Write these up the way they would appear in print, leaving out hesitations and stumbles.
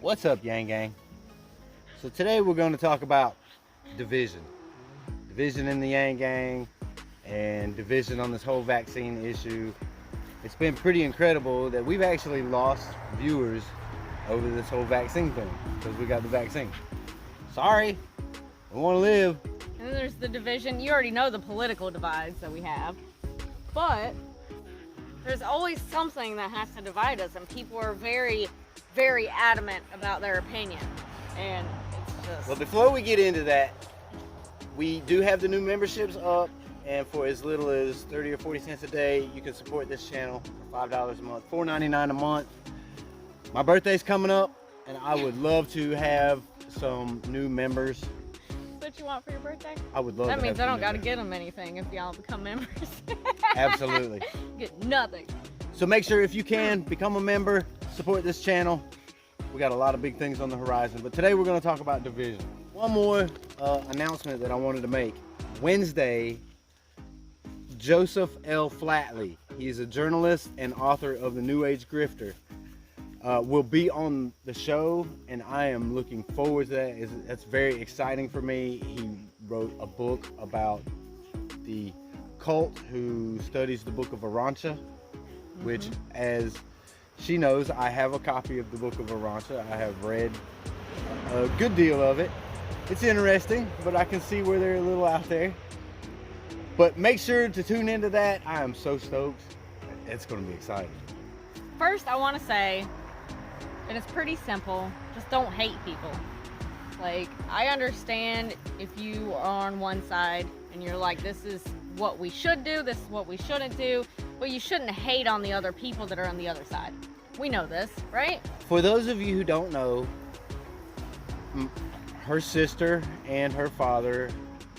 What's up, Yang Gang? So today we're going to talk about division. Division in the Yang Gang and division on this whole vaccine issue. It's been pretty incredible that we've actually lost viewers over this whole vaccine thing because we got the vaccine. Sorry, we want to live. And then there's the division. You already know the political divides that we have, but there's always something that has to divide us, and people are very, very adamant about their opinion. And it's just... Well, before we get into that, we do have the new memberships up, and for as little as 30 or 40 cents a day, you can support this channel for $5 a month, $4.99 a month. My birthday's coming up, and I would love to have some new members. What you want for your birthday? I would love that means I don't got to members. get them anything if y'all become members. Absolutely. Get nothing. So make sure, if you can, become a member, support this channel. We got a lot of big things on the horizon, but today we're going to talk about division. One more announcement that I wanted to make. Wednesday, Joseph L. Flatley, he's a journalist and author of The New Age Grifter, will be on the show, and I am looking forward to that. That's very exciting for me. He wrote a book about the cult who studies the Book of Arancha, which, as she knows, I have a copy of the Book of Arancha. I have read a good deal of it. It's interesting, but I can see where they're a little out there. But make sure to tune into that. I am so stoked. It's going to be exciting. First, I want to say, and it's pretty simple, just don't hate people. Like, I understand if you are on one side and you're like, this is what we should do, this is what we shouldn't do, but you shouldn't hate on the other people that are on the other side. We know this, right? For those of you who don't know, her sister and her father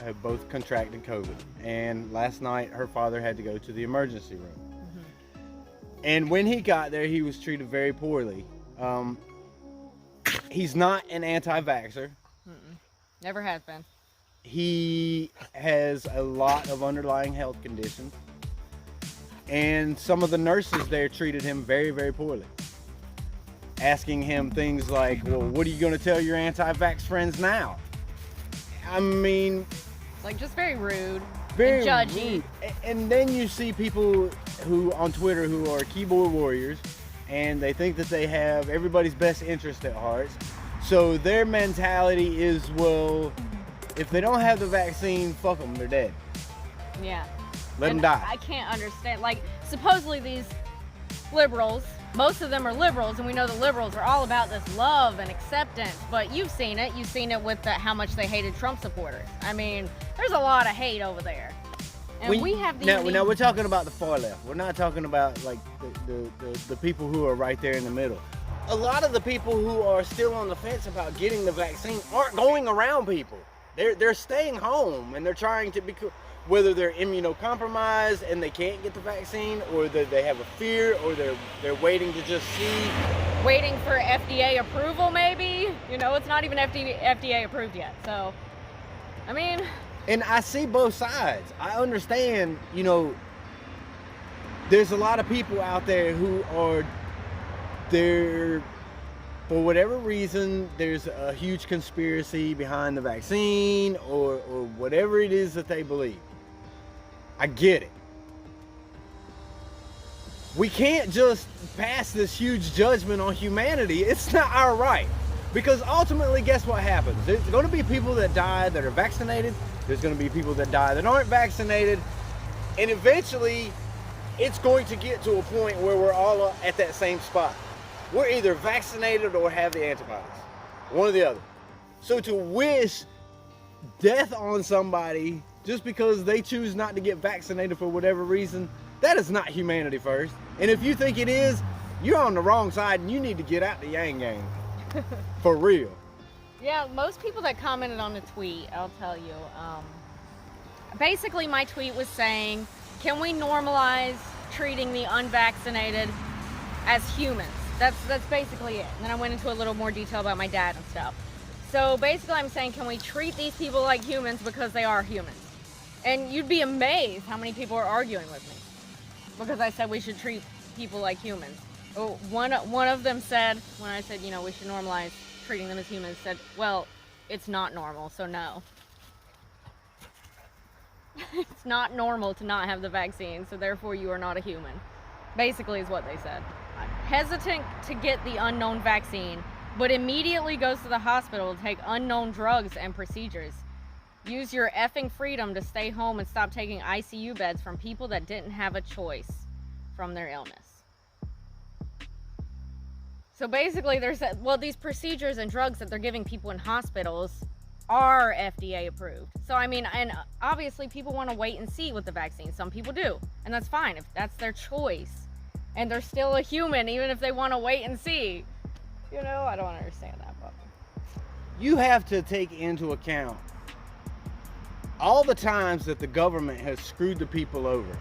have both contracted COVID, and last night her father had to go to the emergency room. And when he got there, he was treated very poorly. He's not an anti-vaxxer. Never has been. He has a lot of underlying health conditions, and some of the nurses there treated him very, very poorly, asking him things like, well, what are you going to tell your anti-vax friends now? I mean, like, just very rude, very and judgy. rude. And then you see people who on Twitter who are keyboard warriors, and they think that they have everybody's best interest at heart. So their mentality is, well, if they don't have the vaccine, fuck them, they're dead. Yeah. Let them die. I can't understand. Like, supposedly these liberals, most of them are liberals, and we know the liberals are all about this love and acceptance, but you've seen it. You've seen it with how much they hated Trump supporters. I mean, there's a lot of hate over there. And we have these... Now we're talking about the far left. We're not talking about, like, the people who are right there in the middle. A lot of the people who are still on the fence about getting the vaccine aren't going around people. They're staying home, and they're trying to be, whether they're immunocompromised and they can't get the vaccine, or that they have a fear, or they're waiting to just see. Waiting for FDA approval, maybe? You know, it's not even FDA approved yet, so, I mean... And I see both sides. I understand, you know, there's a lot of people out there who are, for whatever reason, there's a huge conspiracy behind the vaccine, or whatever it is that they believe. I get it. We can't just pass this huge judgment on humanity. It's not our right. Because ultimately, guess what happens? There's going to be people that die that are vaccinated. There's going to be people that die that aren't vaccinated. And eventually, it's going to get to a point where we're all at that same spot. We're either vaccinated or have the antibodies. One or the other. So to wish death on somebody just because they choose not to get vaccinated for whatever reason, that is not humanity first. And if you think it is, you're on the wrong side, and you need to get out the Yang Gang. For real. Yeah, most people that commented on the tweet, I'll tell you, basically my tweet was saying, can we normalize treating the unvaccinated as humans? That's basically it. And then I went into a little more detail about my dad and stuff. So basically I'm saying, can we treat these people like humans because they are humans? And you'd be amazed how many people are arguing with me because I said we should treat people like humans. Oh, one of them said, when I said, we should normalize treating them as humans, said, well, it's not normal, so no. It's not normal to not have the vaccine, so therefore you are not a human. Basically is what they said. Hesitant to get the unknown vaccine, but immediately goes to the hospital to take unknown drugs and procedures. Use your effing freedom to stay home and stop taking ICU beds from people that didn't have a choice from their illness. So basically these procedures and drugs that they're giving people in hospitals are FDA approved. So I mean, and obviously people want to wait and see with the vaccine. Some people do, and that's fine if that's their choice. And they're still a human even if they want to wait and see. I don't understand that, but You have to take into account all the times that the government has screwed the people over.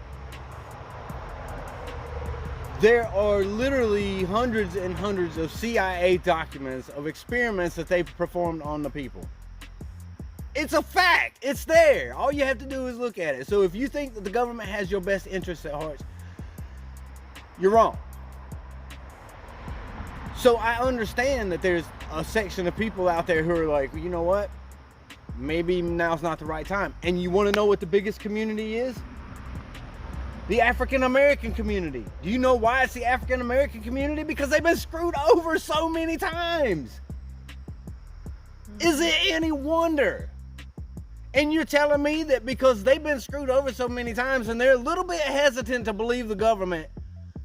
There are literally hundreds and hundreds of CIA documents of experiments that they've performed on the people. It's a fact. It's there. All you have to do is look at it. So if you think that the government has your best interests at heart, you're wrong. So I understand that there's a section of people out there who are like, well, you know what? Maybe now's not the right time. And you want to know what the biggest community is? The African American community. Do you know why it's the African American community? Because they've been screwed over so many times. Is it any wonder? And you're telling me that because they've been screwed over so many times and they're a little bit hesitant to believe the government,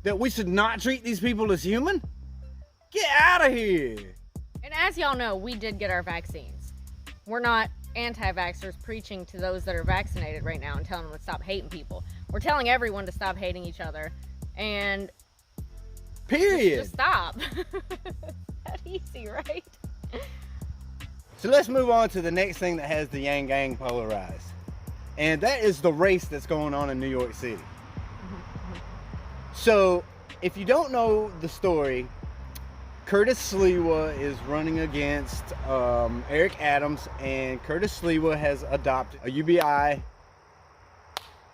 that we should not treat these people as human? Get out of here. And as y'all know, we did get our vaccines. We're not anti-vaxxers preaching to those that are vaccinated right now and telling them to stop hating people. We're telling everyone to stop hating each other and period. Just stop. That easy, right? So let's move on to the next thing that has the YangGang polarized. And that is the race that's going on in New York City. So if you don't know the story, Curtis Sliwa is running against Eric Adams, and Curtis Sliwa has adopted a UBI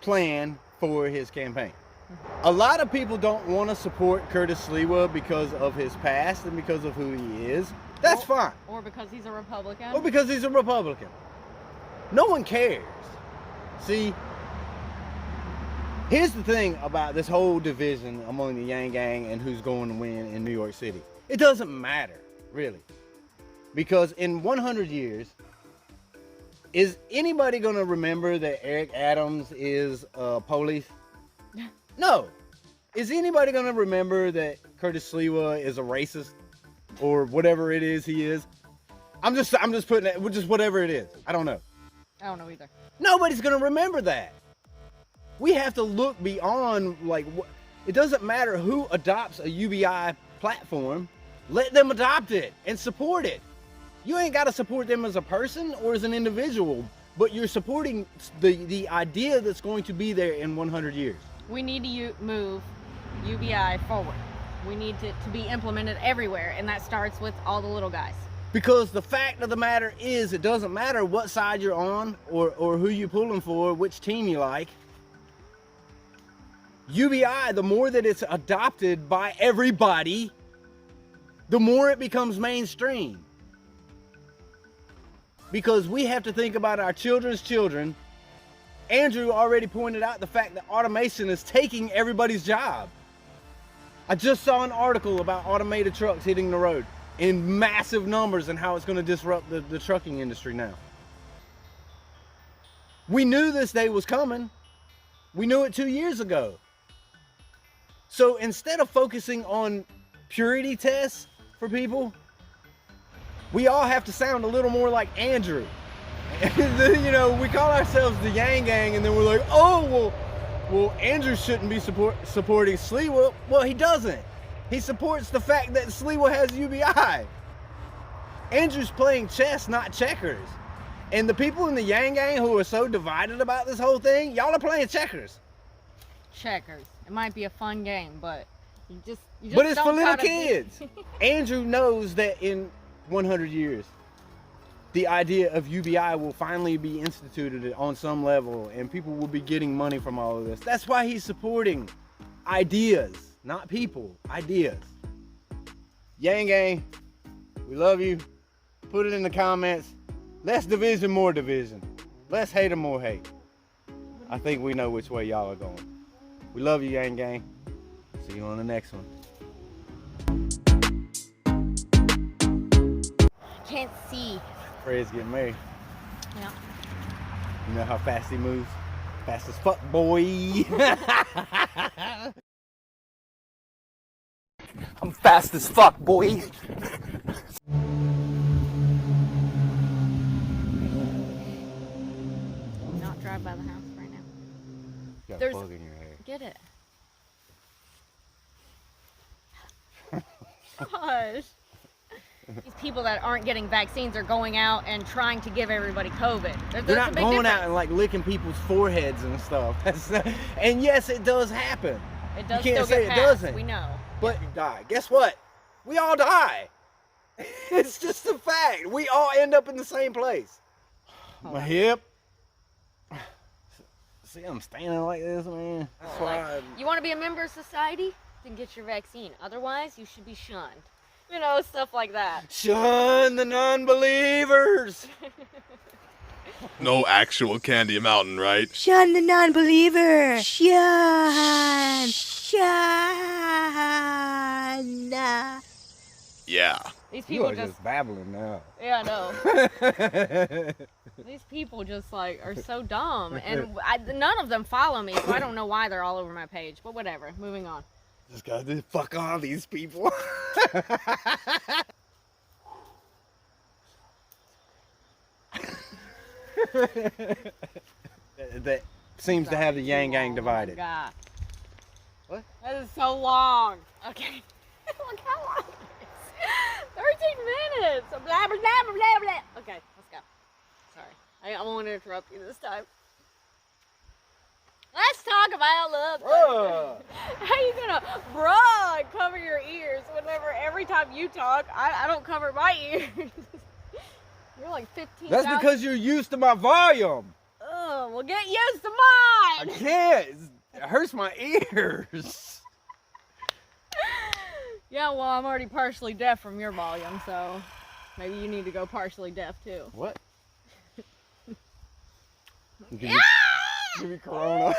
plan for his campaign. A lot of people don't want to support Curtis Sliwa because of his past and because of who he is. That's fine. Or because he's a Republican. Or because he's a Republican. No one cares. See, here's the thing about this whole division among the YangGang and who's going to win in New York City. It doesn't matter, really. Because in 100 years, is anybody going to remember that Eric Adams is police? No. Is anybody going to remember that Curtis Sliwa is a racist? Or whatever it is he is? I'm just putting it, just whatever it is. I don't know. I don't know either. Nobody's going to remember that. We have to look beyond, like, it doesn't matter who adopts a UBI platform. Let them adopt it and support it. You ain't got to support them as a person or as an individual, but you're supporting the idea that's going to be there in 100 years. We need to move UBI forward. We need it to be implemented everywhere, and that starts with all the little guys. Because the fact of the matter is, it doesn't matter what side you're on or who you're pulling for, which team you like. UBI, the more that it's adopted by everybody, the more it becomes mainstream. Because we have to think about our children's children. Andrew already pointed out the fact that automation is taking everybody's job. I just saw an article about automated trucks hitting the road in massive numbers and how it's going to disrupt the trucking industry now. We knew this day was coming. We knew it 2 years ago. So instead of focusing on purity tests for people, we all have to sound a little more like Andrew. You know, we call ourselves the YangGang, and then we're like, oh, well, Andrew shouldn't be supporting Sliwa. Well, he doesn't. He supports the fact that Sliwa has UBI. Andrew's playing chess, not checkers. And the people in the YangGang who are so divided about this whole thing, y'all are playing checkers. Checkers. It might be a fun game, but you just but it's for little kids. Andrew knows that in 100 years, the idea of UBI will finally be instituted on some level, and people will be getting money from all of this. That's why he's supporting ideas, not people, ideas. Yang Gang, we love you. Put it in the comments. Less division, more division. Less hate or more hate. I think we know which way y'all are going. We love you, Yang Gang. See you on the next one. Can't see. Fred's getting married. Yeah. You know how fast he moves? Fast as fuck, boy. I'm fast as fuck, boy. Not drive by the house right now. You got a There's- bug in your hair. Get it. Gosh. These people that aren't getting vaccines are going out and trying to give everybody COVID. They're There's not a big going difference. out and like licking people's foreheads and stuff. And yes, it does happen. It does you can't still say get it passed, doesn't. we know. But you die. Guess what? We all die. It's just a fact. We all end up in the same place. My hip. See, I'm standing like this, man. That's why. You want to be a member of society? Then get your vaccine. Otherwise, you should be shunned. You know, stuff like that. Shun the non-believers. No actual Candy Mountain, right? Shun the non-believer. Shun. Shun. Yeah. These You people are just babbling now. Yeah, I know. These people just like are so dumb, and none of them follow me, so I don't know why they're all over my page. But whatever. Moving on. Just gotta fuck all these people. that seems to have the Yang Gang divided. Oh my God. What? That is so long. Okay. Look how long it is. 13 minutes. Blah, blah, blah, blah, blah. Okay, let's go. Sorry. I won't interrupt you this time. Let's talk about love. How you gonna, bruh, cover your ears whenever every time you talk, I don't cover my ears. You're like 15. That's because you're used to my volume. Oh, well, get used to I mine. can't. It hurts my ears. Yeah, well, I'm already partially deaf from your volume, so maybe you need to go partially deaf too. What? Give me corona.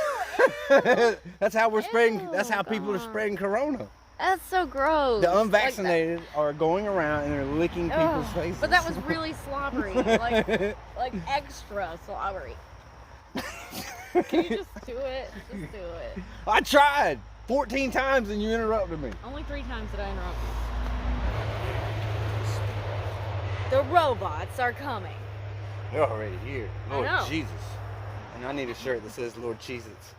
That's how we're spreading. That's how people are spreading corona. That's so gross. The unvaccinated are going around and they're licking people's faces. But that was really slobbery, like extra slobbery. Can you just do it? Just do it. I tried 14 times and you interrupted me. Only 3 times did I interrupt you. The robots are coming. They're already here. Lord know. Jesus. And I need a shirt that says Lord Cheez-Its.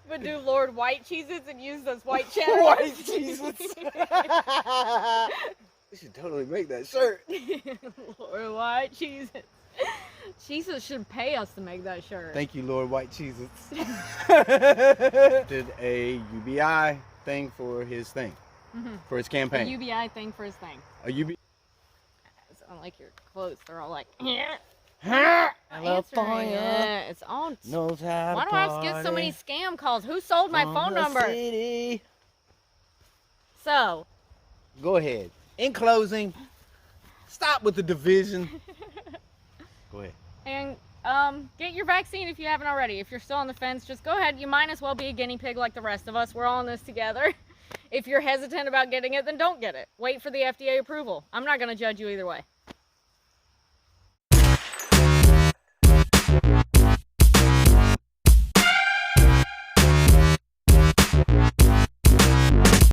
But do Lord White Cheez-Its and use those white cheddar? White Cheez-Its. We should totally make that shirt. Lord White Cheez-Its. Jesus should pay us to make that shirt. Thank you, Lord White Cheez-Its. Did a UBI thing for his thing. For his a campaign. UBI thing for his thing. A UBI. It's unlike your clothes. They're all like, yeah. California It's all. knows how Why to do I have to get so many scam calls? Who sold my phone number? City. So, Go ahead. In closing, stop with the division. Go ahead. and get your vaccine if you haven't already. If you're still on the fence, just go ahead. You might as well be a guinea pig like the rest of us. We're all in this together. If you're hesitant about getting it, then don't get it. Wait for the FDA approval. I'm not going to judge you either way.